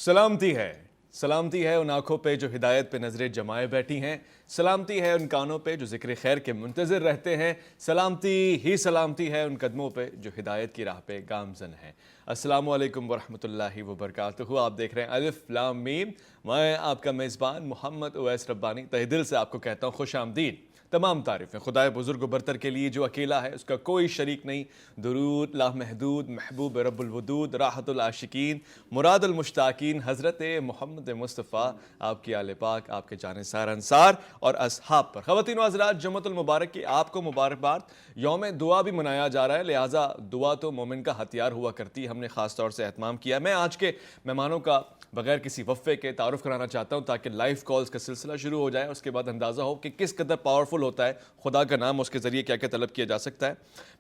سلامتی ہے ان آنکھوں پہ جو ہدایت پہ نظریں جمائے بیٹھی ہیں، سلامتی ہے ان کانوں پہ جو ذکر خیر کے منتظر رہتے ہیں، سلامتی ہے ان قدموں پہ جو ہدایت کی راہ پہ گامزن ہیں۔ السلام علیکم ورحمۃ اللہ وبرکاتہ۔ آپ دیکھ رہے ہیں الف لام میم۔ میں آپ کا میزبان محمد اویس ربانی تہہ دل سے آپ کو کہتا ہوں خوش آمدید۔ تمام تعریفیں خدائے بزرگ و برتر کے لیے جو اکیلا ہے، اس کا کوئی شریک نہیں۔ درود لامحدود محبوب رب الودود راحت العاشقین مراد المشتاقین حضرت محمد مصطفیٰ، آپ کی آل پاک، آپ کے جانثار انصار اور اصحاب پر۔ خواتین و حضرات، جمعۃ المبارک کی آپ کو مبارکباد۔ یوم دعا بھی منایا جا رہا ہے، لہٰذا دعا تو مومن کا ہتھیار ہوا کرتی ہے۔ ہم نے خاص طور سے اہتمام کیا۔ میں آج کے مہمانوں کا بغیر کسی وقفے کے تعارف کرانا چاہتا ہوں تاکہ لائیو کالز کا سلسلہ شروع ہو جائے، اس کے بعد اندازہ ہو کہ کس قدر پاورفل ہوتا ہے خدا کا نام، اس کے ذریعے کیا کیا طلب کیا جا سکتا ہے۔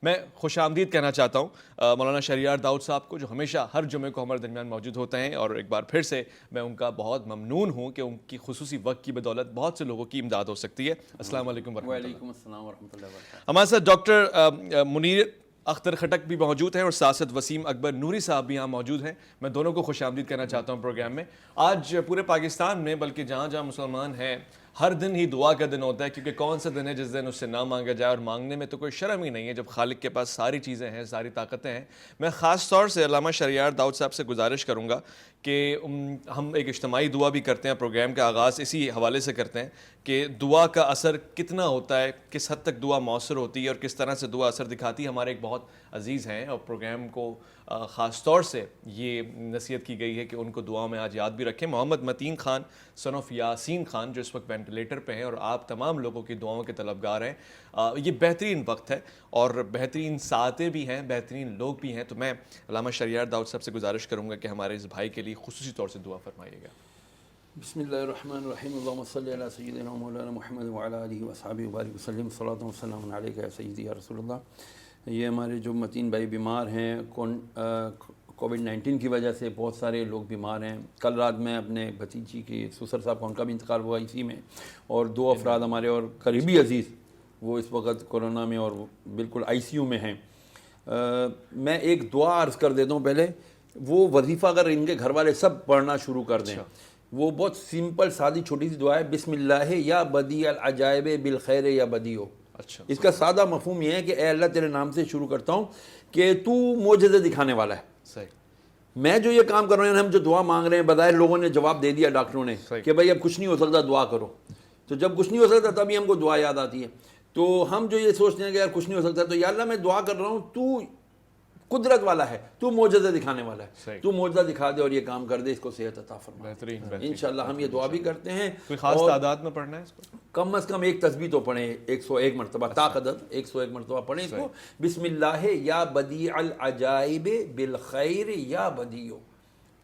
میں خوش آمدید کہنا چاہتا ہوں مولانا شہریار داؤد صاحب کو، جو ہمیشہ ہر جمعے کو ہمارے درمیان موجود ہوتے ہیں، اور ایک بار پھر سے میں ان کا بہت ممنون ہوں کہ ان کی خصوصی وقت کی بدولت بہت سے لوگوں کی امداد ہو سکتی ہے۔ السلام علیکم ورحمۃ اللہ۔ وعلیکم السلام ورحمۃ اللہ وبرکاتہ۔ ہمارے ساتھ ڈاکٹر منیر اختر خٹک بھی موجود ہیں اور ساتھ وسیم اکبر نوری صاحب بھی یہاں موجود ہیں۔ میں دونوں کو خوش آمدید کہنا چاہتا ہوں پروگرام میں۔ آج پورے پاکستان میں، بلکہ جہاں جہاں مسلمان ہیں، ہر دن ہی دعا کا دن ہوتا ہے، کیونکہ کون سا دن ہے جس دن اس سے نہ مانگا جائے، اور مانگنے میں تو کوئی شرم ہی نہیں ہے جب خالق کے پاس ساری چیزیں ہیں، ساری طاقتیں ہیں۔ میں خاص طور سے علامہ شہریار داؤد صاحب سے گزارش کروں گا کہ ہم ایک اجتماعی دعا بھی کرتے ہیں، پروگرام کا آغاز اسی حوالے سے کرتے ہیں کہ دعا کا اثر کتنا ہوتا ہے، کس حد تک دعا مؤثر ہوتی ہے اور کس طرح سے دعا اثر دکھاتی ہے۔ ہمارے ایک بہت عزیز ہیں اور پروگرام کو خاص طور سے یہ نصیحت کی گئی ہے کہ ان کو دعا میں آج یاد بھی رکھیں، محمد متین خان سن آف یاسین خان، جو اس وقت وینٹیلیٹر پہ ہیں اور آپ تمام لوگوں کی دعاؤں کے طلبگار ہیں۔ یہ بہترین وقت ہے اور بہترین ساعتیں بھی ہیں، بہترین لوگ بھی ہیں، تو میں علامہ شہریار داؤد صاحب سے گزارش کروں گا کہ ہمارے اس بھائی کے لیے خصوصی طور سے دعا فرمائیے گا۔ بسم اللہ الرحمن الرحیم، اللہم صلی علی سیدنا مولانا محمد وعلی آلہ وصحبہ وبارک وسلم، صلاۃ و سلام علیک یا سیدی یا رسول اللہ۔ یہ ہمارے جو متین بھائی بیمار ہیں کووڈ-19 کی وجہ سے، بہت سارے لوگ بیمار ہیں۔ کل رات میں اپنے بھتیجی کی سسر صاحب کا، ان کا بھی انتقال ہوا اسی میں، اور دو افراد ہمارے اور قریبی عزیز وہ اس وقت کورونا میں اور بالکل آئی سی یو میں ہیں۔ میں ایک دعا عرض کر دیتا ہوں پہلے، وہ وظیفہ اگر ان کے گھر والے سب پڑھنا شروع کر دیں، وہ بہت سمپل سادی چھوٹی سی دعا ہے، بسم اللہ یا بدیع العجائب بالخیر یا بدیع۔ اچھا، اس کا سادہ مفہوم یہ ہے کہ اے اللہ تیرے نام سے شروع کرتا ہوں کہ تو معجزے دکھانے والا ہے۔ صحیح۔ میں جو یہ کام کر رہے ہیں، ہم جو دعا مانگ رہے ہیں، بظاہر لوگوں نے جواب دے دیا، ڈاکٹروں نے، کہ بھائی اب کچھ نہیں ہو سکتا، دعا کرو۔ تو جب کچھ نہیں ہو سکتا تبھی ہم کو دعا یاد آتی ہے۔ تو ہم جو یہ سوچتے ہیں کہ یار کچھ نہیں ہو سکتا، تو یا اللہ میں دعا کر رہا ہوں، تو قدرت والا ہے، تو معجزہ دکھانے والا ہے، تو معجزہ دکھا دے اور یہ کام کر دے، اس کو صحت عطا فرما۔ بہترین۔ انشاءاللہ ہم یہ دعا بھی کرتے ہیں۔ کوئی خاص تعداد میں پڑھنا ہے اس کو؟ کم از کم ایک تسبیح تو پڑھیں، 101 مرتبہ، طاقت 101 مرتبہ پڑھیں اس کو، بسم اللہ یا بدیع العجائب بالخیر یا بدیع۔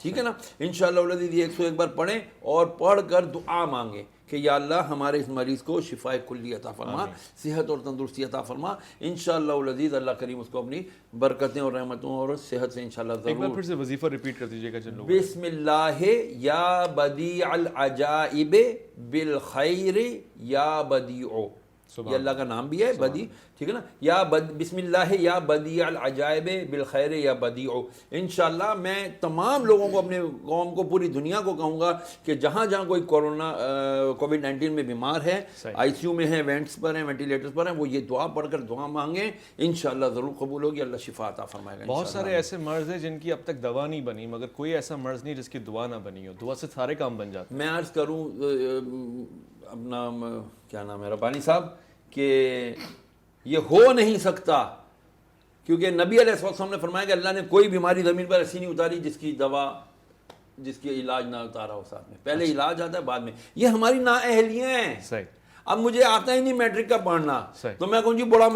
ٹھیک ہے نا؟ انشاءاللہ العزیز یہ 101 بار پڑھیں اور پڑھ کر دعا مانگیں کہ یا اللہ ہمارے اس مریض کو شفاء کلی عطا فرما، صحت اور تندرستی عطا فرما۔ انشاءاللہ العزیز اللہ کریم اس کو اپنی برکتیں اور رحمتوں اور صحت سے انشاءاللہ ضرور۔ ایک بار پھر سے وظیفہ ریپیٹ کر دیجیے گا جن لوگوں۔ بسم اللہ یا بدیع العجائب بالخیر یا بدیع، یہ اللہ کا نام بھی ہے بدیع، ٹھیک ہے نا؟ یا بسم اللہ یا بدیع العجائب بالخیر یا بدیع۔ انشاءاللہ میں تمام لوگوں کو، اپنے قوم کو، پوری دنیا کو کہوں گا کہ جہاں جہاں کوئی کووڈ-19 میں بیمار ہے، آئی سی یو میں ہیں، وینٹس پر ہیں، وینٹیلیٹرز پر ہیں، وہ یہ دعا پڑھ کر دعا مانگیں، انشاءاللہ ضرور قبول ہوگی، اللہ شفا عطا فرمائے گا۔ بہت سارے ایسے مرض ہیں جن کی اب تک دوا نہیں بنی، مگر کوئی ایسا مرض نہیں جس کی دعا نہ بنی ہو، دعا سے سارے کام بن جاتے ہیں۔ میں عرض کروں اپنا کیا نام ہے ربانی صاحب، کہ یہ ہو نہیں سکتا، کیونکہ نبی علیہ السلام نے فرمایا کہ اللہ نے کوئی بیماری زمین پر ایسی نہیں اتاری جس کی دوا، جس کی علاج نہ اتارا ہو ساتھ میں۔ پہلے علاج آتا ہے بعد میں، یہ ہماری نااہلیاں ہیں۔ صحیح۔ اب مجھے آتا ہی نہیں میٹرک کا پڑھنا، تو میں کہوں جی بڑا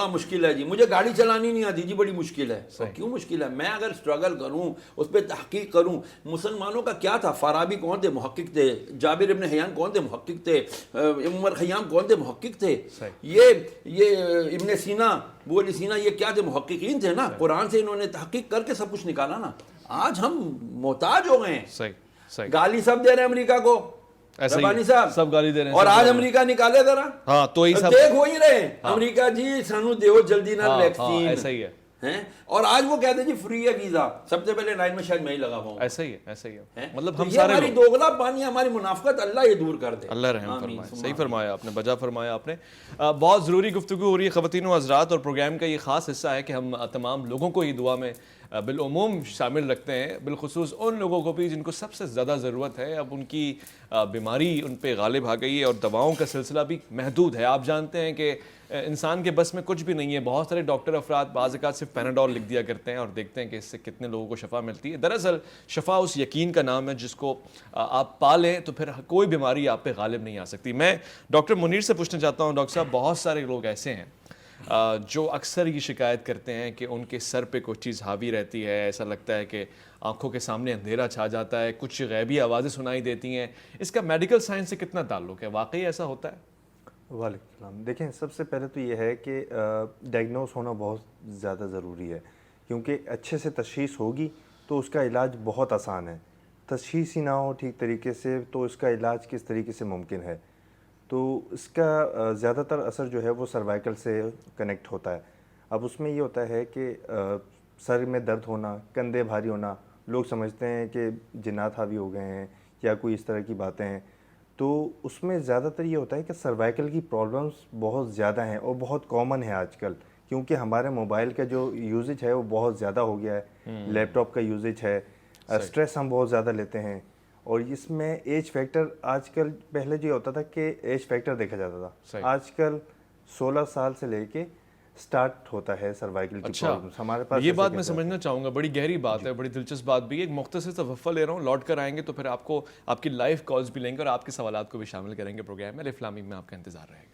مشکل ہے جی، مجھے گاڑی چلانی نہیں آتی جی، بڑی مشکل ہے۔ کیوں مشکل ہے؟ میں اگر اسٹرگل کروں، اس پہ تحقیق کروں۔ مسلمانوں کا کیا تھا؟ فارابی کون تھے؟ محقق تھے۔ جابر ابن حیان کون تھے؟ محقق تھے۔ عمر خیام کون تھے؟ محقق تھے۔ یہ ابن سینا، ابو علی سینا، یہ کیا تھے؟ محققین تھے نا۔ قرآن سے انہوں نے تحقیق کر کے سب کچھ نکالا نا۔ آج ہم محتاج ہو گئے ہیں، گالی سب دے رہے ہیں امریکہ کو، ربانی صاحب سب گالی دے رہے ہیں، اور آج امریکہ نکالے ذرا، ہاں تو ہی سب دیکھ ہو ہی رہے ہیں، امریکہ جی سانو دیو جلدی نہ ویکسین، ایسا ہی ہے۔ ہیں, اور آج وہ کہتے ہیں جی فری ہے ویزا, سب سے پہلے لائن میں شاید میں ہی لگا ہوا ہوں. ایسا ہی ہے مطلب تو ہم یہ سارے ہماری دوغلا پانی, ہماری منافقت اللہ یہ دور کر دے. اللہ رحم فرمائے. صحیح فرمایا آپ نے, بجا فرمایا آپ نے. بہت ضروری گفتگو ہو رہی ہے خواتین و حضرات, اور پروگرام کا یہ خاص حصہ ہے کہ ہم تمام لوگوں کو یہ دعا میں بالعموم شامل رکھتے ہیں, بالخصوص ان لوگوں کو بھی جن کو سب سے زیادہ ضرورت ہے. اب ان کی بیماری ان پہ غالب آ گئی ہے اور دواؤں کا سلسلہ بھی محدود ہے. آپ جانتے ہیں کہ انسان کے بس میں کچھ بھی نہیں ہے. بہت سارے ڈاکٹر افراد بعض اوقات صرف پیناڈول لکھ دیا کرتے ہیں اور دیکھتے ہیں کہ اس سے کتنے لوگوں کو شفا ملتی ہے. دراصل شفا اس یقین کا نام ہے جس کو آپ پا لیں تو پھر کوئی بیماری آپ پہ غالب نہیں آ سکتی. میں ڈاکٹر منیر سے پوچھنا چاہتا ہوں, ڈاکٹر صاحب بہت سارے لوگ ایسے ہیں جو اکثر یہ شکایت کرتے ہیں کہ ان کے سر پہ کوئی چیز حاوی رہتی ہے, ایسا لگتا ہے کہ آنکھوں کے سامنے اندھیرا چھا جاتا ہے, کچھ غیبی آوازیں سنائی دیتی ہیں. اس کا میڈیکل سائنس سے کتنا تعلق ہے, واقعی ایسا ہوتا ہے؟ وعلیکم السلام. دیکھیں, سب سے پہلے تو یہ ہے کہ ڈائگنوز ہونا بہت زیادہ ضروری ہے, کیونکہ اچھے سے تشخیص ہوگی تو اس کا علاج بہت آسان ہے. تشخیص ہی نہ ہو ٹھیک طریقے سے تو اس کا علاج کس طریقے سے ممکن ہے. تو اس کا زیادہ تر اثر جو ہے وہ سروائیکل سے کنیکٹ ہوتا ہے. اب اس میں یہ ہوتا ہے کہ سر میں درد ہونا, کندھے بھاری ہونا, لوگ سمجھتے ہیں کہ جنات حاوی ہو گئے ہیں یا کوئی اس طرح کی باتیں ہیں. تو اس میں زیادہ تر یہ ہوتا ہے کہ سروائیکل کی پرابلمس بہت زیادہ ہیں اور بہت کامن ہے آج کل, کیونکہ ہمارے موبائل کا جو یوزج ہے وہ بہت زیادہ ہو گیا ہے, لیپ ٹاپ کا یوزج ہے, اسٹریس ہم بہت زیادہ لیتے ہیں. اور اس میں ایج فیکٹر آج کل, پہلے جو ہوتا تھا کہ ایج فیکٹر دیکھا جاتا تھا, آج کل 16 سال سے لے کے سٹارٹ ہوتا ہے سروائیکل کی پرابلمس ہمارے پاس. یہ بات میں سمجھنا چاہوں گا, بڑی گہری بات ہے, بڑی دلچسپ بات بھی ہے. ایک مختصر سا وقفہ لے رہا ہوں, لوٹ کر آئیں گے تو پھر آپ کو آپ کی لائیو کالز بھی لیں گے اور آپ کے سوالات کو بھی شامل کریں گے پروگرام میں. الف لام میم میں آپ کا انتظار رہے گا.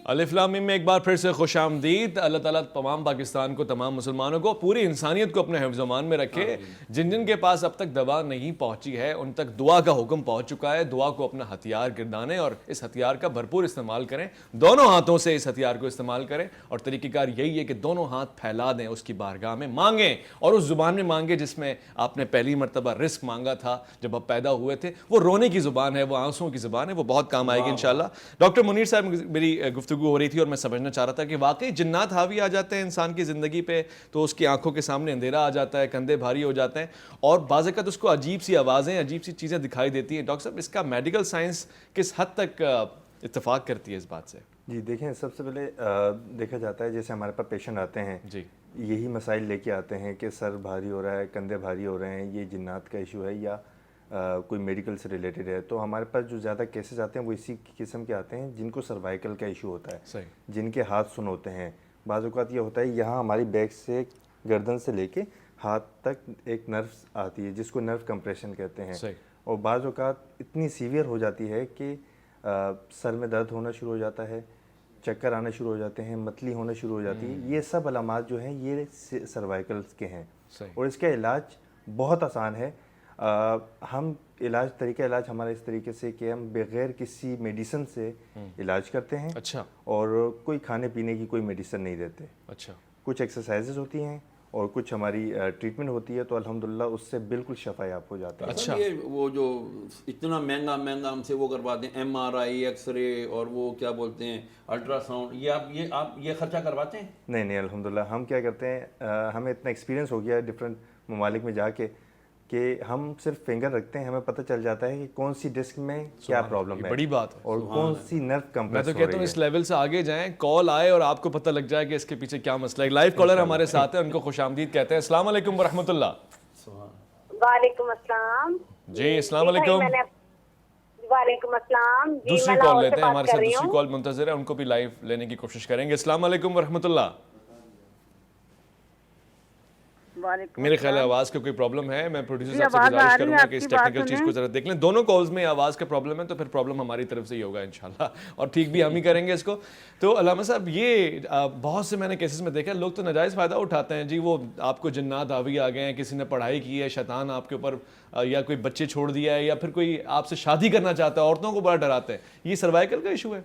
الف لام میم میں ایک بار پھر سے خوش آمدید. اللہ تعالیٰ تمام پاکستان کو, تمام مسلمانوں کو, پوری انسانیت کو اپنے حفظ و امان میں رکھے. جن جن کے پاس اب تک دوا نہیں پہنچی ہے ان تک دعا کا حکم پہنچ چکا ہے. دعا کو اپنا ہتھیار گردانیں اور اس ہتھیار کا بھرپور استعمال کریں. دونوں ہاتھوں سے اس ہتھیار کو استعمال کریں, اور طریقہ کار یہی ہے کہ دونوں ہاتھ پھیلا دیں, اس کی بارگاہ میں مانگیں, اور اس زبان میں مانگیں جس میں آپ نے پہلی مرتبہ رزق مانگا تھا جب آپ پیدا ہوئے تھے. وہ رونے کی زبان ہے, وہ آنسوؤں کی زبان ہے, وہ بہت کام آئے گی انشاءاللہ. ڈاکٹر منیر صاحب, میری گفتگو ہو رہی تھی اور میں سمجھنا چاہ رہا تھا کہ واقعی جنات حاوی آ جاتے ہیں انسان کی زندگی پہ تو اس کی آنکھوں کے سامنے اندھیرا آ جاتا ہے, کندھے بھاری ہو جاتے ہیں, اور بعض اوقات اس کو عجیب سی آوازیں, عجیب سی چیزیں دکھائی دیتی ہیں. ڈاکٹر صاحب, اس کا میڈیکل سائنس کس حد تک اتفاق کرتی ہے اس بات سے؟ جی دیکھیں, سب سے پہلے دیکھا جاتا ہے جیسے ہمارے پاس پیشنٹ آتے ہیں, جی یہی مسائل لے کے آتے ہیں کہ سر بھاری ہو رہا ہے, کندھے بھاری ہو رہے ہیں, یہ جنات کا ایشو ہے یا کوئی میڈیکل سے ریلیٹڈ ہے. تو ہمارے پاس جو زیادہ کیسز آتے ہیں وہ اسی قسم کے آتے ہیں جن کو سروائیکل کا ایشو ہوتا ہے, جن کے ہاتھ سن ہوتے ہیں. بعض اوقات یہ ہوتا ہے یہاں ہماری بیک سے گردن سے لے کے ہاتھ تک ایک نرو آتی ہے جس کو نرو کمپریشن کہتے ہیں, اور بعض اوقات اتنی سیویئر ہو جاتی ہے کہ سر میں درد ہونا شروع ہو جاتا ہے, چکر آنا شروع ہو جاتے ہیں, متلی ہونا شروع ہو جاتی ہے. یہ سب علامات جو ہیں یہ سروائیکلس کے ہیں, اور اس کا علاج بہت آسان ہے. ہم طریقہ علاج ہمارا اس طریقے سے کہ ہم بغیر کسی میڈیسن سے علاج کرتے ہیں. اچھا. اور کوئی کھانے پینے کی کوئی میڈیسن نہیں دیتے. اچھا. کچھ ایکسرسائزز ہوتی ہیں اور کچھ ہماری ٹریٹمنٹ ہوتی ہے, تو الحمدللہ اس سے بالکل شفا یاب ہو جاتا ہے. اچھا. یہ وہ جو اتنا مہنگا ہم سے وہ کرواتے ہیں, MRI, ایکس رے, اور وہ کیا بولتے ہیں الٹرا ساؤنڈ, آپ یہ خرچہ کرواتے ہیں؟ نہیں الحمدللہ. ہم کیا کرتے ہیں, ہمیں اتنا ایکسپیرینس ہو گیا ہے ڈفرینٹ ممالک میں جا کے کہ ہم صرف فنگر رکھتے ہیں, ہمیں پتہ چل جاتا ہے کہ کون سی ڈسک میں کیا پرابلم ہے, بڑی بات ہے, اور کون سی نرو کمپریس ہو رہی ہے. میں تو کہتا ہوں اس لیول سے آگے جائیں, کال آئے اور آپ کو پتہ لگ جائے کہ اس کے پیچھے کیا مسئلہ ہے. لائیو کالر ہمارے ساتھ ہے, ان کو خوش آمدید کہتے ہیں. السلام علیکم ورحمۃ اللہ. وعلیکم السلام. جی السلام علیکم. وعلیکم السلام. دوسری کال لیتے ہیں, ہمارے ساتھ دوسری کال منتظر ہے, ان کو بھی لائیو لینے کی کوشش کریں گے. السلام علیکم ورحمۃ اللہ. وعلیکم میرے خیال ہے السلام۔ آواز کا کوئی پرابلم ہے. میں پروڈیوسر جی، صاحب سے آواز گزارش آ رہی ہے کروں گا آپ کہ اس کی بات ٹیکنیکل چیز کو سنیں۔ ذرا دیکھ لیں. دونوں کالز میں آواز کا پرابلم ہے تو پھر پرابلم ہماری طرف سے ہی ہوگا انشاءاللہ, اور ٹھیک بھی ہم ہی کریں گے اس کو. تو علامہ صاحب یہ بہت سے میں نے کیسز میں دیکھا لوگ تو ناجائز فائدہ اٹھاتے ہیں جی. وہ آپ کو جنات حاوی آ گئے ہیں, کسی نے پڑھائی کی ہے, شیطان آپ کے اوپر, یا کوئی بچے چھوڑ دیا ہے, یا پھر کوئی آپ سے شادی کرنا چاہتا ہے, عورتوں کو بڑا ڈراتے ہیں. یہ سروائیکل کا ایشو ہے.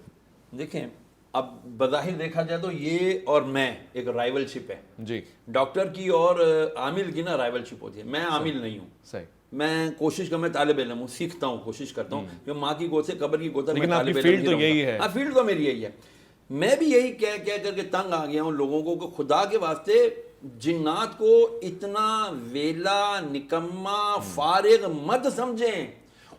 دیکھیں اب بظاہر دیکھا جائے تو یہ اور میں ایک رائیول شپ ہے جی ڈاکٹر کی اور عامل کی نا رائیول شپ ہوتی ہے. میں عامل نہیں ہوں, صحیح. میں کوشش میں طالب علم ہوں, سیکھتا ہوں, کوشش کرتا ہوں کہ ماں کی گود سے قبر کی گود تک میں لیکن آپ کی طالب علم فیلڈ ہی تو رہوں گا. یہی ہے. ہاں فیلڈ تو میری یہی ہے. میں بھی یہی کہہ کر کے تنگ آ گیا ہوں لوگوں کو کہ خدا کے واسطے جنات کو اتنا ویلا نکما فارغ مت سمجھیں.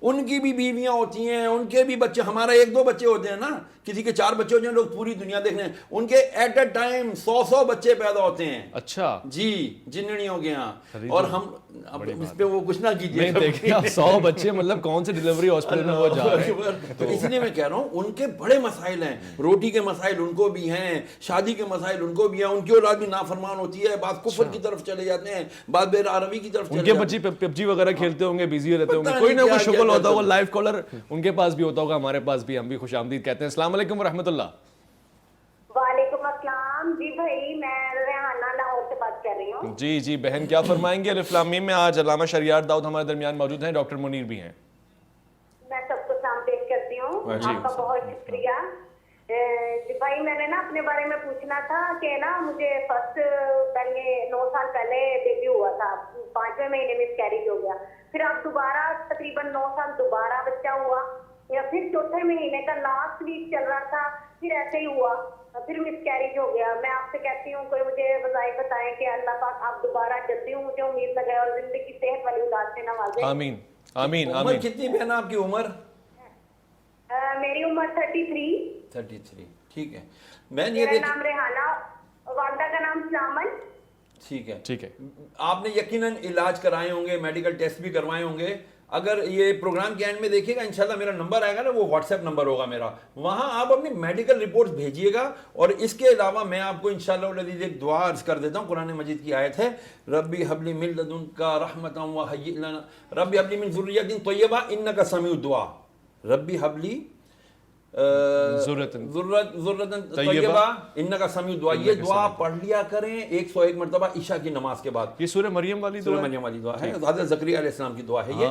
ان کی بھی بیویاں ہوتی ہیں, ان کے بھی بچے, ہمارا 1-2 بچے ہوتے ہیں نا, کسی کے 4 بچے ہوتے ہیں, لوگ پوری دنیا دیکھ رہے ہیں, ان کے ایٹ اے ٹائم 100 بچے پیدا ہوتے ہیں. اچھا جی جننیوں کے ہاں. اور ہم اب اس پہ وہ کچھ نہ کیجیے. نہیں دیکھیں آپ 100 بچے مطلب کون سے ڈیلیوری ہاسپٹل میں وہ جا رہے ہیں. تو اس لیے میں کہہ رہا ہوں ان کے بڑے مسائل ہیں. روٹی کے مسائل ان کو بھی ہیں, شادی کے مسائل ان کو بھی ہیں, ان کی اولاد بھی نافرمان ہوتی ہے, بعض کفر کی طرف چلے جاتے ہیں, بعض بے روی کی طرف ان چلے کے جاتے ہیں. بچے PUBG وغیرہ کھیلتے ہوں گے, بزی رہتے ہوں گے, پتہ کوئی نہ نہیں کوئی کیا شغل ہوتا ہوگا. کرتے لائف کالر ان کے پاس بھی ہوتا ہوگا, ہمارے پاس بھی, ہم بھی خوش آمدید کہتے ہیں. السلام علیکم ورحمۃ اللہ. وعلیکم السلام. جی بھائی میں ریحانہ لاہور سے بات کر رہی ہوں. جی جی بہن کیا فرمائیں گے؟ الف لام میم میں آج علامہ شریعت داؤد ہمارے درمیان موجود ہیں, ڈاکٹر منیر بھی ہیں. میں سب کو سلام پیش کرتی ہوں, آپ کا بہت شکریہ. جی بھائی میں نے نا اپنے بارے میں پوچھنا تھا کہ نا مجھے فرسٹ پہلے 9 سال پہلے بیبی ہوا تھا, 5ویں مہینے میں کیریج ہو گیا, پھر اب دوبارہ تقریباً 9 سال دوبارہ بچہ ہوا, یا پھر 4تھے مہینے کا لاسٹ ویک چل رہا تھا, پھر ایسے ہی ہوا, پھر مس کیریج ہو گیا. میں آپ سے کہتی ہوں کوئی مجھے وظائف بتائیں کہ اللہ پاک آپ دوبارہ جلدی ہوں مجھے امید لگائے اور زندگی صحت والی اولاد سے نوازے. آمین آمین عمر آمین. کتنی بہن آپ کی عمر؟ میری عمر 33. 33. ٹھیک ہے. میں یہ میرا دیکھ نام ریحانہ, والدہ کا نام سلامن. ٹھیک ہے ٹھیک ہے. آپ نے یقیناً علاج کروائے ہوں گے, میڈیکل ٹیسٹ بھی کروائے ہوں گے. اگر یہ پروگرام کے اینڈ میں دیکھیے گا انشاءاللہ میرا نمبر آئے گا نا, وہ واٹس ایپ نمبر ہوگا میرا, وہاں آپ اپنی میڈیکل رپورٹس بھیجیے گا. اور اس کے علاوہ میں آپ کو انشاءاللہ العزیز ایک دعا عرض کر دیتا ہوں. قرآن مجید کی آیت ہے, ربی حبلی من لدنک رحمتا وہیئ لنا ربی حبلی من ذریۃ طیبہ انک سمیع الدعاء. ربی حبلی ذرۃ طیبہ انک سمیع الدعاء. یہ دعا پڑھ لیا کریں 101 مرتبہ عشاء کی نماز کے بعد. یہ سورہ مریم والی سورہ دعا ہے؟ مریم والی دعا ہے, حضرت زکریا علیہ السلام کی دعا ہے یہ.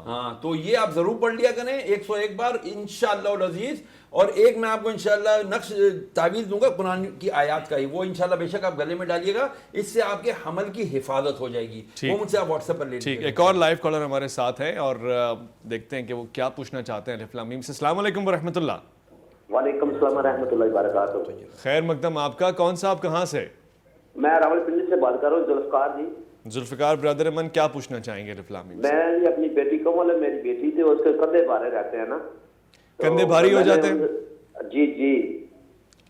ہاں تو یہ آپ ضرور پڑھ لیا کریں 101 بار انشاءاللہ العزیز. اور ایک میں آپ کو انشاءاللہ نقش تعویذ دوں گا قرآن کی آیات کا ہی, وہ انشاءاللہ بے شک آپ گلے میں ڈالیے گا, اس سے آپ کے حمل کی حفاظت ہو جائے گی. وہ مجھ سے آپ واٹس ایپ پر لے ٹھیک. ایک اور لائیو کالر ہمارے ساتھ ہیں اور دیکھتے ہیں کہ وہ کیا پوچھنا چاہتے ہیں الف لام میم سے. السلام علیکم ورحمۃ اللہ. وعلیکم السلام ورحمۃ اللہ وبرکاتہ. خیر مقدم آپ کا. کون صاحب کہاں سے؟ میں راولپنڈی سے بات کر رہا ہوں, ذوالفقار جی. ذوالفقار برادر من کیا پوچھنا چاہیں گے الف لام میم سے؟ میں اپنی بیٹی کو بولے, میری بیٹی تھی, اس کے کندھے بھارے رہتے ہیں نا, کندھے بھاری ہو جاتے ہیں؟ جی جی.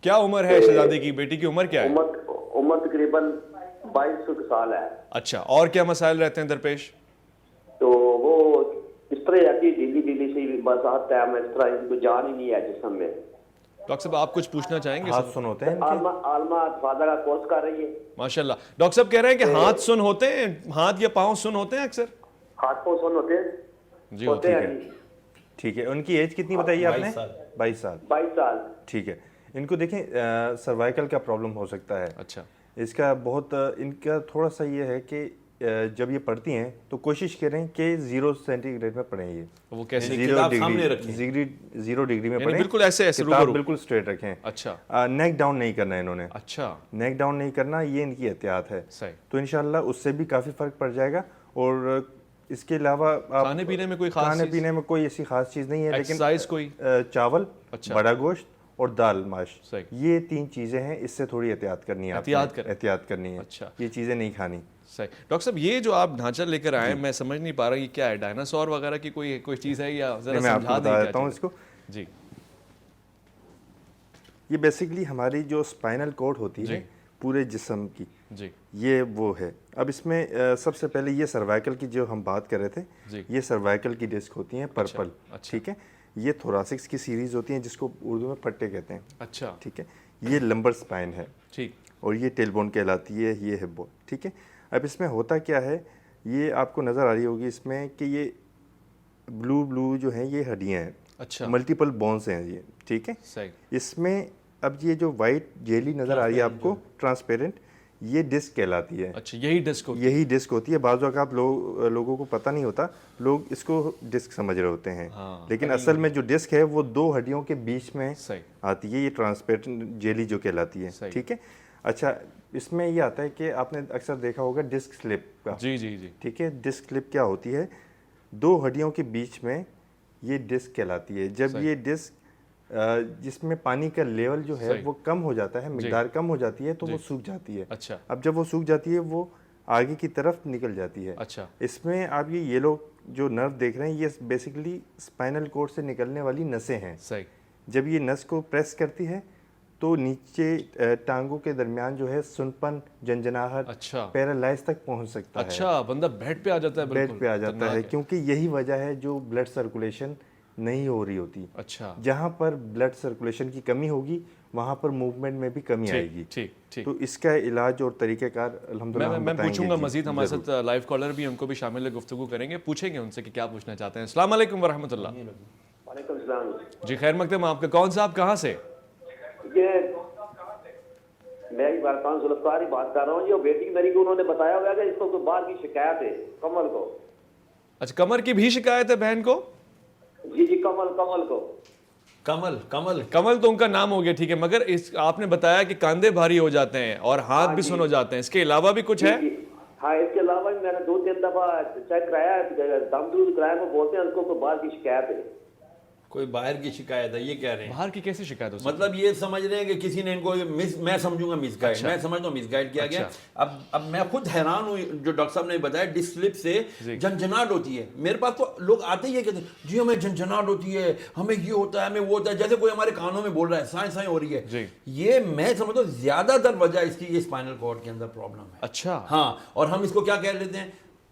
کیا عمر ہے شہزادی کی؟ بیٹی کی عمر کیا ہے؟ عمر تقریباً 22 سال ہے. اچھا, اور کیا مسائل رہتے ہیں درپیش؟ تو وہ اس طرح آتی ڈیلی ڈیلی سے بس ہر ٹائم اس طرح, ان کو جان ہی نہیں ہے جسم میں. ڈاکٹر صاحب آپ کچھ پوچھنا چاہیں گے؟ ہاتھ سن ہوتے ہیں؟ عالمہ فادہ کا کورس کر رہی ہے. ماشاء اللہ. ڈاکٹر صاحب کہہ رہے ہیں کہ ہاتھ سن ہوتے ہیں, ہاتھ یا پاؤں سن ہوتے ہیں اکثر؟ ہاتھ پاؤں سن ہوتے ہیں. جی ہوتے ہیں. ٹھیک ہے. ان کی ایج کتنی بتائیے آپ نے؟ 22 سال. 22 سال. ٹھیک ہے. ان کو دیکھیں سروائیکل کا پرابلم ہو سکتا ہے. اچھا. اس کا بہت ان کا تھوڑا سا یہ ہے کہ جب یہ پڑھتی ہیں تو کوشش کریں کہ 0 سینٹی گریڈ میں پڑھیں. یہ وہ کیسے؟ 0 ڈگری میں پڑھیں, بالکل ایسے کتاب بالکل اسٹریٹ رکھیں. اچھا. نیک ڈاؤن نہیں کرنا ہے انہوں نے. اچھا. نیک ڈاؤن نہیں کرنا, یہ ان کی احتیاط ہے. صحیح. تو انشاءاللہ اس سے بھی کافی فرق پڑ جائے گا. اور اس کے علاوہ کھانے پینے میں کوئی خاص کھانے پینے میں کوئی ایسی خاص چیز نہیں ہے, لیکن ایکسرسائز کوئی چاول, بڑا گوشت اور دال ماش, یہ 3 چیزیں ہیں. اس سے تھوڑی احتیاط کرنی ہے, احتیاط کرنی ہے. اچھا. یہ چیزیں نہیں کھانی. صحیح. ڈاکٹر صاحب یہ جو آپ ڈھانچہ لے کر آئے, میں سمجھ نہیں پا رہا یہ کیا ہے, ڈائناسور وغیرہ کی کوئی چیز ہے یا ذرا میں آپ کو بتا دیتا ہوں اس کو. جی. یہ بیسیکلی ہماری جو اسپائنل کورڈ ہوتی ہے پورے جسم کی, جی یہ وہ ہے. اب اس میں سب سے پہلے یہ سروائیکل کی جو ہم بات کر رہے تھے, یہ سروائیکل کی ڈسک ہوتی ہیں پرپل. ٹھیک ہے. یہ تھوراسکس کی سیریز ہوتی ہیں جس کو اردو میں پٹے کہتے ہیں. اچھا. ٹھیک ہے. یہ لمبر اسپائن ہے. ٹھیک. اور یہ ٹیل بون کہلاتی ہے, یہ ہپ بون. ٹھیک ہے, اب اس میں ہوتا کیا ہے, یہ آپ کو نظر آ رہی ہوگی اس میں کہ یہ بلو جو ہیں یہ ہڈیاں ہیں. اچھا, ملٹیپل بونس ہیں یہ. ٹھیک ہے, صحیح. اس میں اب یہ جو وائٹ جیلی نظر آ رہی ہے آپ کو ٹرانسپیرنٹ, یہ ڈسک کہلاتی ہے. اچھا, یہی ڈسک ہوتی یہی ڈسک ہوتی ہے. بعض اوقات لوگوں کو پتہ نہیں ہوتا, لوگ اس کو ڈسک سمجھ رہے ہوتے ہیں, لیکن اصل میں جو ڈسک ہے وہ 2 ہڈیوں کے بیچ میں آتی ہے, یہ ٹرانسپیرنٹ جیلی جو کہلاتی ہے. ٹھیک ہے, اچھا اس میں یہ آتا ہے کہ آپ نے اکثر دیکھا ہوگا ڈسک سلپ کا. جی جی جی. ٹھیک ہے, ڈسک سلپ کیا ہوتی ہے, 2 ہڈیوں کے بیچ میں یہ ڈسک کہلاتی ہے. جب یہ ڈسک جس میں پانی کا لیول جو ہے وہ کم ہو جاتا ہے, مقدار کم ہو جاتی ہے, تو وہ سوکھ جاتی ہے. اچھا, اب جب وہ سوکھ جاتی ہے وہ آگے کی طرف نکل جاتی ہے. اچھا, اس میں آپ یہ یلو جو نرو دیکھ رہے ہیں یہ بیسیکلی اسپائنل کورڈ سے نکلنے والی نسیں ہیں. صحیح. جب یہ نس کو پریس کرتی ہے تو نیچے ٹانگوں کے درمیان جو ہے سنپن, جھنجھناہٹ, اچھا, پیرالائز تک پہنچ سکتا ہے. اچھا, بندہ بیڈ پہ آ جاتا ہے. بیڈ پہ آ جاتا ہے, کیونکہ یہی وجہ ہے جو بلڈ سرکولیشن نہیں ہو رہی ہوتی. اچھا, جہاں پر بلڈ سرکولیشن کی کمی ہوگی وہاں پر موومنٹ میں بھی کمی آئے گی. ٹھیک ٹھیک. تو اس کا علاج اور طریقہ کار الحمدللہ ہم میں بتائیں گے. پوچھوں گا مزید, ہمارے ساتھ لائیو کالر بھی, ان کو بھی شامل گفتگو کریں گے, پوچھیں گے ان سے کہ کیا پوچھنا چاہتے ہیں. السلام علیکم ورحمۃ اللہ. وعلیکم السلام. جی خیر مقدم, آپ کا کون صاحب, کہاں سے؟ یہ میں ذوالفقار ہی بات کر رہا ہوں. یہ بیٹی میری کو انہوں نے بتایا ہوا کہ اس کو کوئی باہر کی شکایت ہے, کمل کو. اچھا, کمر کی بھی شکایت ہے بہن کو؟ جی جی, کمل کو. کمل تو ان کا نام ہو گیا, ٹھیک ہے, مگر آپ نے بتایا کہ کاندھے بھاری ہو جاتے ہیں اور ہاتھ بھی سن ہو جاتے ہیں, اس کے علاوہ بھی کچھ ہے؟ ہاں, اس کے علاوہ میں نے 2-3 دفعہ چیک کرایا, دم دود کرایا, وہ بولتے ہیں اس کو باہر کی شکایت ہے. کوئی باہر کی شکایت ہے, یہ کہہ رہے ہیں. باہر کی کیسی شکایت ہو سکتی ہے؟ مطلب یہ سمجھ رہے ہیں کہ کسی نے ان کو میں سمجھوں گا مس گائیڈ, میں سمجھتا ہوں مس گائیڈ کیا گیا. اب میں خود حیران ہوں, جو ڈاکٹر صاحب نے بتایا ڈسک سلپ سے جھنجھناہٹ ہوتی ہے. میرے پاس تو لوگ آتے ہی کہتے ہیں جی ہمیں جھنجھناہٹ ہوتی ہے, ہمیں یہ ہوتا ہے, ہمیں وہ ہوتا ہے, جیسے کوئی ہمارے کانوں میں بول رہا ہے, سائیں ہو رہی ہے. یہ میں سمجھتا ہوں زیادہ تر وجہ اس کی یہ اسپائنل کارڈ کے اندر پرابلم ہے. اچھا, ہاں, اور ہم اس کو کیا کہہ لیتے ہیں,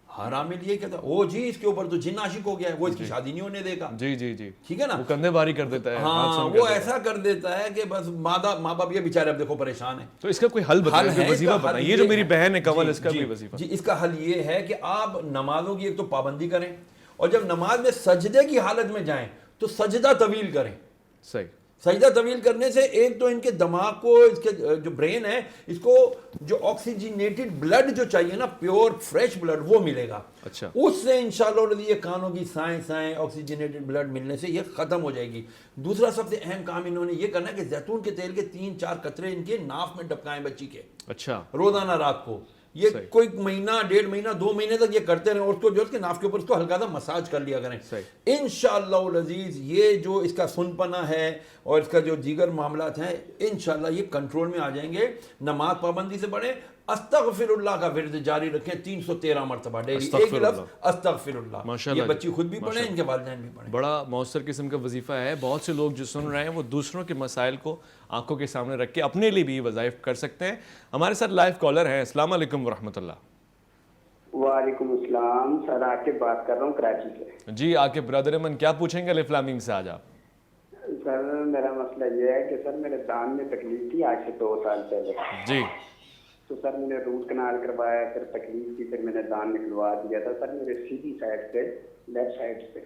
حرام یہ کہتا ہے او جی اس کے اوپر تو جن عاشق ہو گیا ہے, وہ اس کی شادی نہیں ہونے دے گا. جی جی جی, ٹھیک ہے نا, وہ کندھے بھاری کر دیتا ہے. ہاں, وہ ایسا کر دیتا ہے کہ بس ماں باپ یہ بیچارے اب دیکھو پریشان ہیں. تو اس کا کوئی حل بتائیں, وظیفہ بتائیں. یہ جو میری بہن ہے کمل, اس کا بھی وظیفہ. جی, اس کا حل یہ ہے کہ آپ نمازوں کی ایک تو پابندی کریں, اور جب نماز میں سجدے کی حالت میں جائیں تو سجدہ طویل کریں. صحیح. سجدہ طویل کرنے سے ایک تو ان کے دماغ کو, اس کے جو برین ہے, اس کو جو آکسیجنیٹڈ بلڈ جو چاہیے نا, پیور فریش بلڈ, وہ ملے گا. اچھا, اس سے انشاءاللہ یہ کانوں کی سائیں آکسیجنیٹڈ بلڈ ملنے سے یہ ختم ہو جائے گی. دوسرا سب سے اہم کام انہوں نے یہ کرنا ہے کہ زیتون کے تیل کے 3-4 قطرے ان کے ناف میں ڈبکائیں بچی کے. اچھا, روزانہ رات کو. یہ کوئی مہینہ, 1.5 مہینہ, 2 مہینے تک یہ کرتے رہیں, اور اس کو جو اس کے ناف کے اوپر اس کو ہلکا سا مساج کر لیا کریں. انشاءاللہ العزیز یہ جو اس کا سنپنا ہے اور اس کا جو دیگر معاملات ہیں, انشاءاللہ یہ کنٹرول میں آ جائیں گے. نماز پابندی سے پڑھیں, استغفر اللہ کا ورد جاری رکھیں 313 مرتبہ ڈیلی, ایک لفظ استغفر اللہ. یہ بچی خود بھی پڑھیں, ان کے والدین بھی پڑھیں. بڑا مؤثر قسم کا وظیفہ ہے. بہت سے لوگ جو سن رہے ہیں وہ دوسروں کے مسائل کو آنکھوں کے سامنے رکھ کے اپنے لیے بھی وظائف کر سکتے ہیں. ہمارے ساتھ لائیو کالر ہیں. السلام علیکم ورحمۃ اللہ. وعلیکم السلام سر, عاقب بات کر رہا ہوں کراچی سے. جی عاقب برادر من, کیا پوچھیں گے الف لام میم سے آج آپ؟ سر میرا مسئلہ یہ ہے کہ سر میرے دان میں تکلیف تھی آج سے 2 سال پہلے. جی. تو سر میں نے روٹ کنال کروایا, پھر تکلیف تھی, پھر میں نے دان نکلوا دیا تھا. سر میرے سیدھی سائڈ سے, لیفٹ سائڈ سے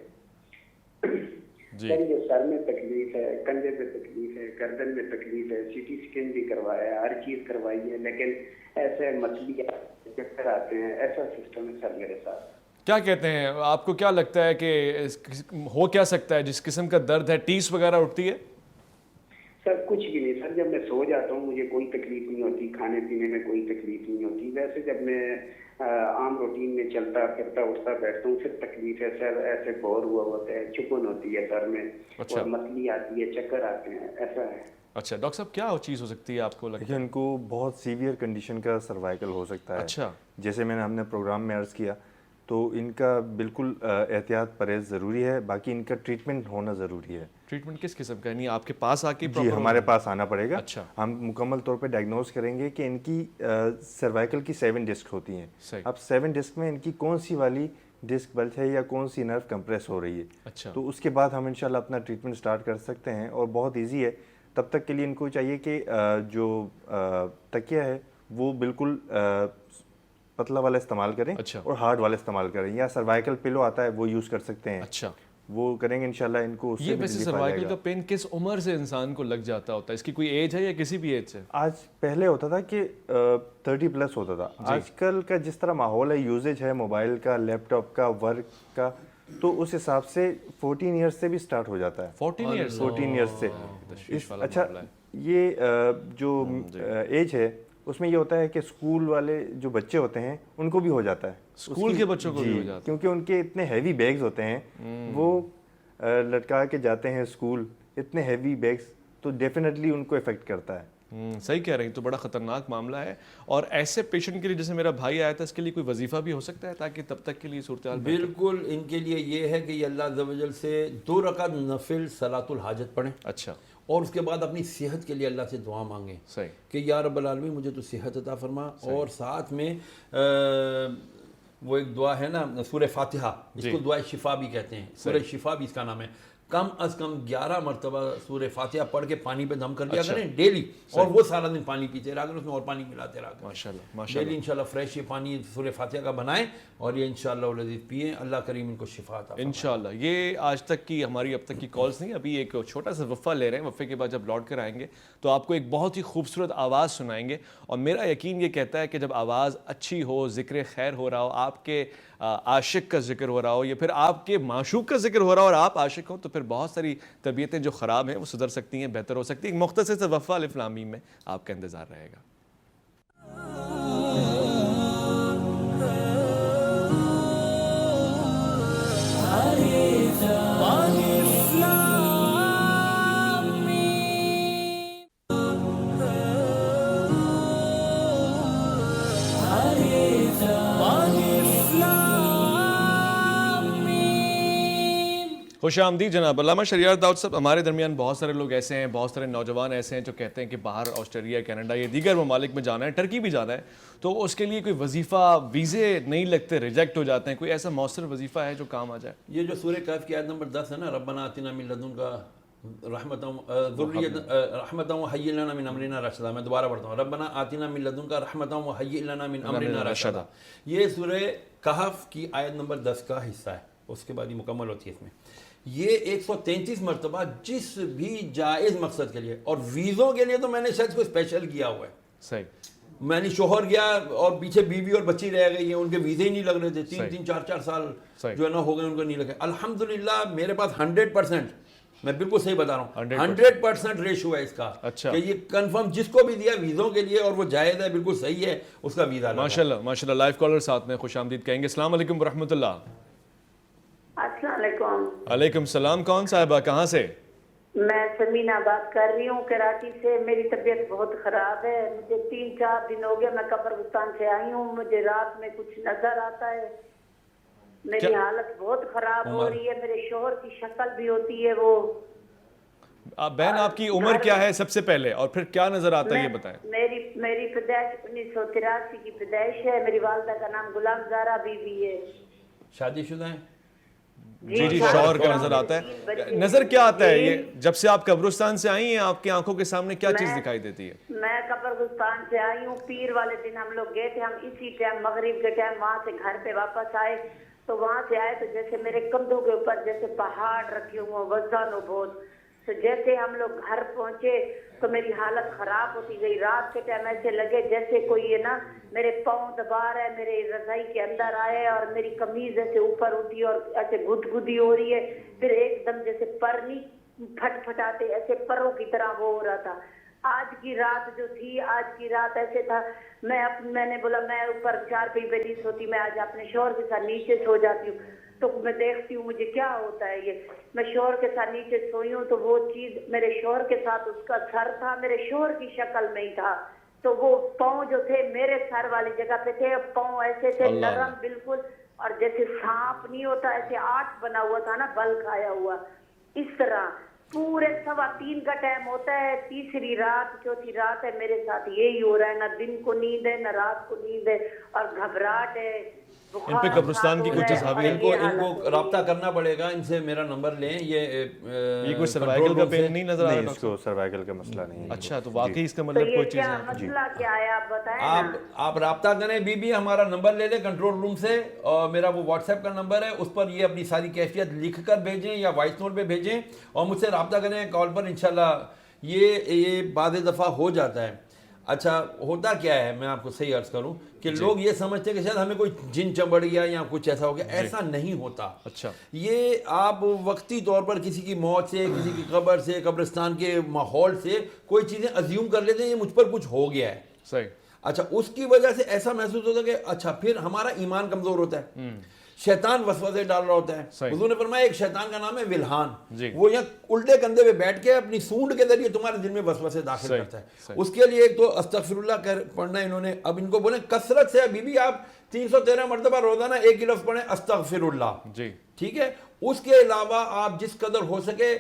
سر یہ سر میں تکلیف ہے, کندھے پہ تکلیف ہے, گردن میں تکلیف ہے, سی ٹی اسکین بھی کروایا ہے, ہر چیز کروائی ہے, لیکن ایسے مچھلی چکر آتے ہیں, ایسا سسٹم ہے سر میرے ساتھ. کیا کہتے ہیں آپ کو, کیا لگتا ہے کہ ہو کیا سکتا ہے, جس قسم کا درد ہے, ٹیس وغیرہ اٹھتی ہے؟ سر کچھ بھی نہیں سر, جب میں سو جاتا ہوں مجھے کوئی تکلیف نہیں ہوتی, کھانے پینے میں کوئی تکلیف نہیں ہوتی. ویسے جب میں عام روٹین میں چلتا پھرتا اٹھتا بیٹھتا ہوں پھر تکلیف ہے سر, ایسے بور ہوا ہوتا ہے, چکن ہوتی ہے سر میں, اور مسلی آتی ہے, چکر آتے ہیں, ایسا ہے. اچھا ڈاکٹر صاحب, کیا چیز ہو سکتی ہے آپ کو لگتا ہے؟ ان کو بہت سیویئر کنڈیشن کا سروائیکل ہو سکتا ہے. اچھا, جیسے ہم نے پروگرام میں عرض کیا, تو ان کا بالکل احتیاط پرہیز ضروری ہے, باقی ان کا ٹریٹمنٹ ہونا ضروری ہے. ٹریٹمنٹ کس قسم کا, یعنی آپ کے پاس آ کے؟ جی ہمارے پاس آنا پڑے گا. اچھا, ہم مکمل طور پہ ڈائگنوز کریں گے کہ ان کی سروائیکل کی 7 ڈسک ہوتی ہیں. اب 7 ڈسک میں ان کی کون سی والی ڈسک بلج ہے یا کون سی نرو کمپریس ہو رہی ہے. اچھا, تو اس کے بعد ہم انشاءاللہ اپنا ٹریٹمنٹ سٹارٹ کر سکتے ہیں, اور بہت ایزی ہے. تب تک کے لیے ان کو چاہیے کہ جو تکیہ ہے وہ بالکل پتلا والا استعمال کریں اور ہارڈ والا استعمال کریں, یا سروائیکل پلو آتا ہے وہ یوز کر سکتے ہیں. اچھا, وہ کریں گے انشاءاللہ ان کو اس سے یہ بھی ویسے ریلیف آ جائے سروائیکل گا. کا پین کس عمر سے انسان کو لگ جاتا ہوتا ہے؟ اس کی کوئی ایج ہے یا کسی بھی ایج سے؟ آج پہلے ہوتا تھا کہ 30+ ہوتا تھا. آج کل کا جس طرح ماحول ہے, یوزیج ہے موبائل کا, لیپ ٹاپ کا, ورک کا, تو اس حساب سے 14 ایئرس سے بھی سٹارٹ ہو جاتا ہے. 14 ایئرس سے. اچھا, یہ جو ایج ہے اس میں یہ ہوتا ہے کہ اسکول والے جو بچے ہوتے ہیں ان کو بھی ہو جاتا ہے. اسکول کے بچوں کو بھی ہو جاتا ہے کیونکہ ان کے اتنے ہیوی بیگز ہوتے ہیں, وہ لٹکا کے جاتے ہیں اسکول, اتنے ہیوی بیگز, تو ڈیفینیٹلی ان کو افیکٹ کرتا ہے. صحیح کہہ رہے ہیں, تو بڑا خطرناک معاملہ ہے. اور ایسے پیشنٹ کے لیے جیسے میرا بھائی آیا تھا, اس کے لیے کوئی وظیفہ بھی ہو سکتا ہے تاکہ تب تک کے لیے صورتحال؟ بالکل, ان کے لیے یہ ہے کہ یہ اللہ عز و جل سے 2 رکعت نفل صلاۃ الحاجت پڑھیں. اچھا, اور اس کے بعد اپنی صحت کے لیے اللہ سے دعا مانگیں. صحیح, کہ یا رب العالمین مجھے تو صحت عطا فرما. اور ساتھ میں وہ ایک دعا ہے نا سورہ فاتحہ, اس کو دعا شفا بھی کہتے ہیں, سورہ شفا بھی اس کا نام ہے. کم از کم 11 مرتبہ سورہ فاتحہ پڑھ کے پانی پہ دم کر دیا کریں ڈیلی, اور وہ سارا دن پانی پیتے رہا کریں, اس میں اور پانی ملاتے رہا کریں. ماشاءاللہ, ڈیلی انشاءاللہ فریش یہ پانی سورہ فاتحہ کا بنائیں اور یہ انشاءاللہ العزیز پئیں. اللہ کریم ان کو شفا عطا فرمائے انشاءاللہ. یہ آج تک کی ہماری اب تک کی کالز نہیں, ابھی ایک چھوٹا سا وقفہ لے رہے ہیں. وقفے کے بعد جب لوٹ کر آئیں گے تو آپ کو ایک بہت ہی خوبصورت آواز سنائیں گے, اور میرا یقین یہ کہتا ہے کہ جب آواز اچھی ہو, ذکر خیر ہو رہا ہو, آپ کے عاشق کا ذکر ہو رہا ہو, یا پھر آپ کے معشوق کا ذکر ہو رہا ہو اور آپ عاشق ہو, تو پھر بہت ساری طبیعتیں جو خراب ہیں وہ سدھر سکتی ہیں, بہتر ہو سکتی ہیں. ایک مختصر سے وقفہ الف لام میم میں آپ کا انتظار رہے گا. خوش آمدید جناب. علامہ شہریار داؤد صاحب, ہمارے درمیان بہت سارے لوگ ایسے ہیں, بہت سارے نوجوان ایسے ہیں جو کہتے ہیں کہ باہر آسٹریلیا, کینیڈا یا دیگر ممالک میں جانا ہے, ٹرکی بھی جانا ہے, تو اس کے لیے کوئی وظیفہ, ویزے نہیں لگتے, ریجیکٹ ہو جاتے ہیں, کوئی ایسا مؤثر وظیفہ ہے جو کام آ جائے؟ یہ جو سورہ کہف کی آیت نمبر 10 ہے نا, ربنا آتنا من لدنک رحمتا وہیئ لنا من امرنا رشدا. میں دوبارہ پڑھتا ہوں, ربنا آتنا من لدنک رحمتا وہیئ لنا من امرنا رشدا. یہ سورہ کہف کی آیت نمبر 10 کا حصہ ہے, اس کے بعد یہ مکمل ہوتی ہے. اس میں یہ 133 مرتبہ جس بھی جائز مقصد کے لیے, اور ویزوں کے لیے تو میں نے شاید کوئی اسپیشل کیا ہوا ہے. صحیح, میں نے شوہر گیا اور پیچھے بیوی اور بچی رہ گئی ہیں, ان کے ویزے ہی نہیں لگ رہے تھے, 3 4 سال جو ہے نا ہو گئے, ان کو نہیں لگے. الحمدللہ میرے پاس 100%, میں بالکل صحیح بتا رہا ہوں, 100% ریشو ہے اس کا. اچھا, کہ یہ کنفرم جس کو بھی دیا ویزوں کے لیے اور وہ جائز ہے, بالکل صحیح ہے, اس کا ویزا. ماشاءاللہ ماشاءاللہ. لائیو کالر ساتھ میں, خوش آمدید کہیں گے. السلام علیکم ورحمۃ اللہ. السلام علیکم. وعلیکم السلام. کون صاحبہ, کہاں سے؟ میں سمینا بات کر رہی ہوں کراچی سے. میری طبیعت بہت خراب ہے, مجھے 3 4 دن ہو گیا, میں قبرستان سے آئی ہوں. مجھے رات میں کچھ نظر آتا ہے, میری حالت بہت خراب ہو رہی ہے. میرے شوہر کی شکل بھی ہوتی ہے وہ. بہن آپ کی عمر کیا ہے سب سے پہلے, اور پھر کیا نظر آتا ہے یہ بتائیں. میری پیدائش 1983 کی پیدائش ہے. میری والدہ کا نام غلام زہرا بی بی ہے. شادی شدہ ہیں؟ جی جی, شوہر کا نظر آتا ہے. نظر کیا آتا ہے یہ جب سے آپ قبرستان سے آئی ہیں, آپ کی آنکھوں کے سامنے کیا چیز دکھائی دیتی ہے؟ میں قبرستان سے آئی ہوں, پیر والے دن ہم لوگ گئے تھے, ہم اسی ٹائم مغرب کے ٹائم وہاں سے گھر پہ واپس آئے, تو وہاں سے آئے تو جیسے میرے کندھوں کے اوپر جیسے پہاڑ رکھے ہوئے, وزن ہو بہت. تو جیسے ہم لوگ گھر پہنچے تو میری حالت خراب ہوتی گئی. رات کے ٹائم ایسے لگے جیسے کوئی یہ نا میرے پاؤں دبا رہا ہے, میرے رضائی کے اندر آئے, اور میری قمیض ایسے اوپر اٹھی اور ایسے گدگدی ہو رہی ہے. پھر ایک دم جیسے پر نہیں پھٹ پھٹاتے ایسے پروں کی طرح وہ ہو رہا تھا. آج کی رات جو تھی, آج کی رات ایسے تھا, میں نے بولا میں اوپر 4 پہ نہیں سوتی, میں آج اپنے شوہر کے ساتھ نیچے سو جاتی ہوں. تو میں دیکھتی ہوں مجھے کیا ہوتا ہے. یہ میں شوہر کے ساتھ نیچے سوئی ہوں تو وہ چیز میرے شوہر کے ساتھ, اس کا سر تھا, میرے شوہر کی شکل میں ہی تھا. تو وہ پاؤں جو تھے میرے سر والی جگہ پہ تھے, پاؤں ایسے تھے نرم بالکل, اور جیسے سانپ نہیں ہوتا ایسے 8 بنا ہوا تھا نا, بل کھایا ہوا, اس طرح. پورے 3:15 کا ٹائم ہوتا ہے, تیسری رات چوتھی رات ہے, میرے ساتھ یہی ہو رہا ہے. نہ دن کو نیند ہے, نہ رات کو نیند ہے, اور گھبراہٹ ہے. ان پہ قبرستان کی کچھ تصاویر ان کو رابطہ کرنا پڑے گا، ان سے میرا نمبر لیں. یہ کوئی سروائیکل کا پین نہیں نظر آ نہیں، رہا؟ اس کو سروائیکل کا مسئلہ نہیں ہے. اچھا، تو واقعی اس کا مطلب کوئی چیز ہے. مسئلہ کیا ہے آپ بتائیں. آپ رابطہ کریں. بی بی ہمارا نمبر لے لیں کنٹرول روم سے، اور میرا وہ واٹس ایپ کا نمبر ہے، اس پر یہ اپنی ساری کیفیت لکھ کر بھیجیں یا وائس نوٹ پہ بھیجیں اور مجھ سے رابطہ کریں کال پر. انشاءاللہ یہ بعض دفعہ ہو جاتا ہے. اچھا، ہوتا کیا ہے میں آپ کو صحیح عرض کروں کہ لوگ یہ سمجھتے ہیں کہ شاید ہمیں کوئی جن چمبڑ گیا یا کچھ ایسا ہو گیا. ایسا نہیں ہوتا. اچھا، یہ آپ وقتی طور پر کسی کی موت سے، کسی کی قبر سے، قبرستان کے ماحول سے کوئی چیزیں ازیوم کر لیتے ہیں یہ مجھ پر کچھ ہو گیا ہے. صحیح. اچھا، اس کی وجہ سے ایسا محسوس ہوتا ہے کہ اچھا پھر ہمارا ایمان کمزور ہوتا ہے. شیطان وسوسے ڈال رہا ہوتا ہے. حضور نے فرمایا ایک شیطان کا نام ہے ولہان. وہ یہاں الٹے کندھے پہ بیٹھ کے اپنی سونڈ کے ذریعے تمہارے دل میں وسوسے داخل کرتا ہے. اس کے لیے ایک تو استغفر اللہ پڑھنا انہوں نے. اب ان کو بولیں کثرت سے بی بی آپ 313 مرتبہ روزانہ ایک ہی لفظ پڑھیں استغفر اللہ. جی ٹھیک ہے. اس کے علاوہ آپ جس قدر ہو سکے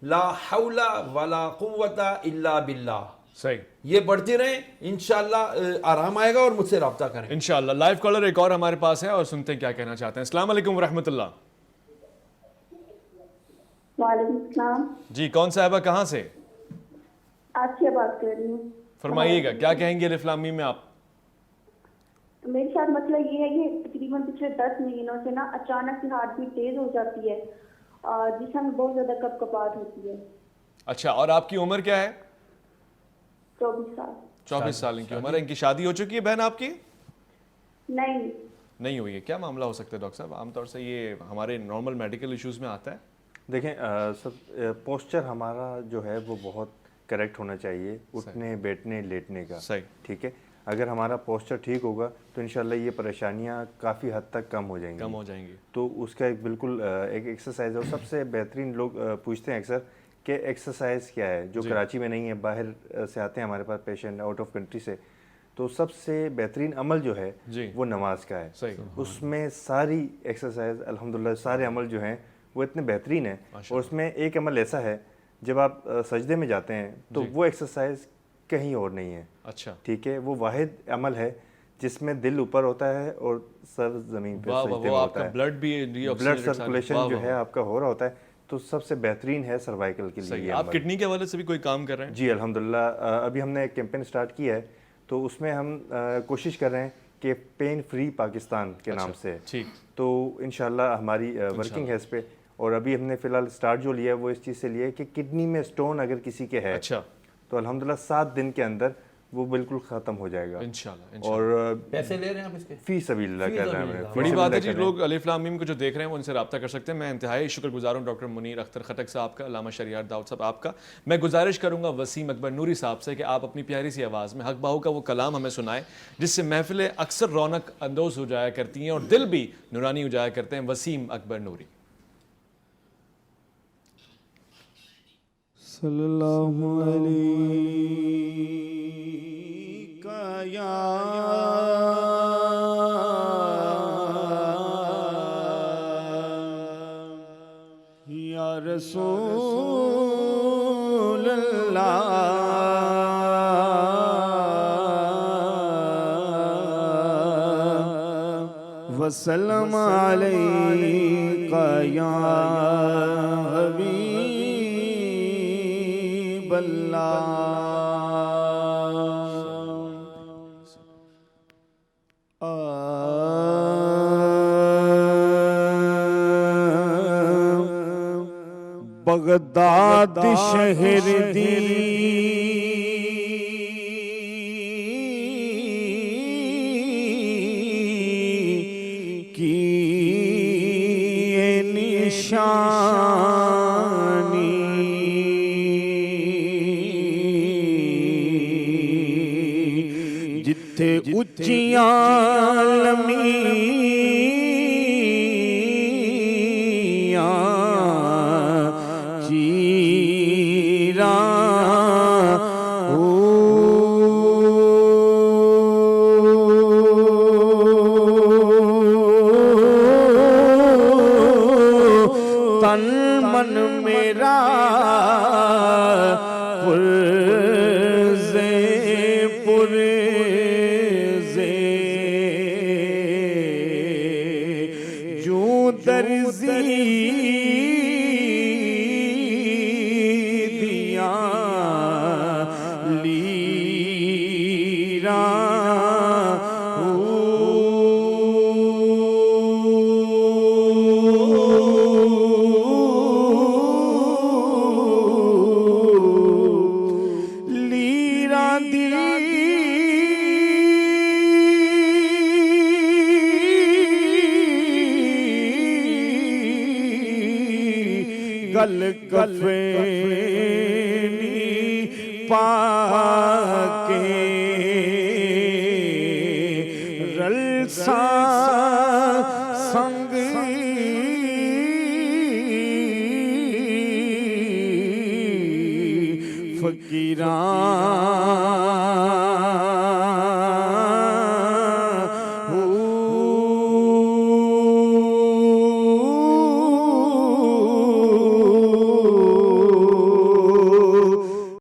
لا حول ولا قوت الا باللہ صحیح یہ پڑھتے رہیں، انشاءاللہ آرام آئے گا. اور مجھ سے رابطہ کریں انشاءاللہ. لائیو کالر ایک اور ہمارے پاس ہے اور سنتے ہیں کیا کہنا چاہتے ہیں. السلام علیکم ورحمۃ اللہ. وعلیکم السلام. جی کون صاحبہ کہاں سے؟ آپ سے بات کر رہی ہوں. فرمائیے گا کیا کہیں گے الف لام میم میں آپ؟ میرے ساتھ مسئلہ یہ ہے کہ تقریباً پچھلے 10 مہینوں سے نا اچانک سے ہارٹ بیٹ تیز ہو جاتی ہے اور جسم میں بہت زیادہ کپکپاہٹ ہوتی ہے. اچھا، اور آپ کی عمر کیا ہے؟ 24 سال. 24 سال ان کی عمر ہے. ان کی شادی ہو چکی ہے بہن آپ کی؟ نہیں ہوئی ہے. کیا معاملہ ہو سکتا ہے ڈاکٹر صاحب؟ عام طور سے یہ ہمارے نارمل میڈیکل ایشوز میں آتا ہے. دیکھیں سب پوسچر ہمارا جو ہے وہ بہت کریکٹ ہونا چاہیے، اٹھنے بیٹھنے لیٹنے کا. صحیح. ٹھیک ہے. اگر ہمارا پوسچر ٹھیک ہوگا تو انشاءاللہ یہ پریشانیاں کافی حد تک کم ہو جائیں گی. تو اس کا ایک بالکل ایک ایکسرسائز ہے. اور سب سے بہترین لوگ پوچھتے ہیں اکثر کہ ایکسرسائز کیا ہے، جو کراچی میں نہیں ہے، باہر سے آتے ہیں ہمارے پاس پیشنٹ آؤٹ آف کنٹری سے. تو سب سے بہترین عمل جو ہے وہ نماز کا ہے. اس میں ساری ایکسرسائز الحمدللہ سارے عمل جو ہیں وہ اتنے بہترین ہیں. اور اس میں ایک عمل ایسا ہے جب آپ سجدے میں جاتے ہیں تو وہ ایکسرسائز کہیں اور نہیں ہے. اچھا ٹھیک ہے. وہ واحد عمل ہے جس میں دل اوپر ہوتا ہے اور سر زمین پہ سجدے میں ہوتا ہے. بلڈ سرکولیشن جو ہے آپ کا ہو رہا ہوتا ہے. تو سب سے بہترین ہے سروائیکل کے لیے. آپ کڈنی کے حوالے سے بھی کوئی کام کر رہے ہیں؟ جی الحمدللہ. ابھی ہم نے ایک کیمپین سٹارٹ کیا ہے تو اس میں ہم کوشش کر رہے ہیں کہ پین فری پاکستان کے نام سے. تو انشاءاللہ ہماری ورکنگ ہے اس پہ. اور ابھی ہم نے فی الحال سٹارٹ جو لیا ہے وہ اس چیز سے لیا ہے کہ کڈنی میں سٹون اگر کسی کے ہے تو الحمدللہ 7 دن کے اندر وہ بالکل ختم ہو جائے گا انشاءاللہ. اور پیسے لے رہے ہیں آپ اس کے؟ فی سبیل اللہ کہہ رہے ہیں. بڑی بات ہے جی. لوگ الف لام میم کو جو دیکھ رہے ہیں وہ ان سے رابطہ کر سکتے ہیں. میں انتہائی شکر گزار ہوں ڈاکٹر منیر اختر خٹک صاحب کا، علامہ شریعار داؤد صاحب آپ کا. میں گزارش کروں گا وسیم اکبر نوری صاحب سے کہ آپ اپنی پیاری سی آواز میں حق باہو کا وہ کلام ہمیں سنائیں جس سے محفلیں اکثر رونق اندوز ہو جایا کرتی ہیں اور دل بھی نورانی ہو جایا کرتے ہیں. وسیم اکبر نوری. صلی اللہ علیہ یا رسول اللہ وسلم علیک یا حبیب اللہ. بغداد شہر دی کی نشانی جتھے اچیاں کفنی پاکے رلسا سنگ فقیران